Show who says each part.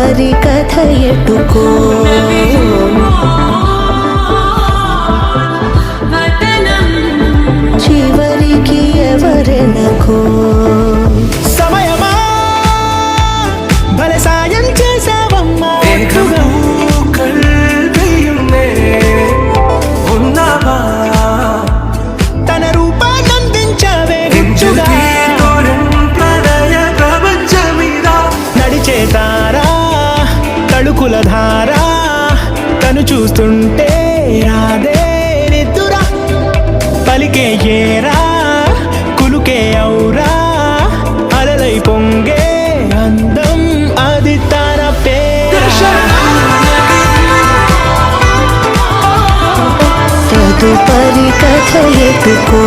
Speaker 1: తదుపరి కథ ఎటుకో చివరికి ఎవరెనకో
Speaker 2: సమయమా భలే సాయం చేసావమ్మా తన రూపాన్నందించావే గుచ్చుగా నడిచే తారా తళుకుల ధారా తను చూస్తుంటే రాదే నిద్దురా పలికే ఏరా కులుకే ఔరా అలలై పొంగే అందం అది తన పేరా
Speaker 1: తదుపరి కథ ఎటుకో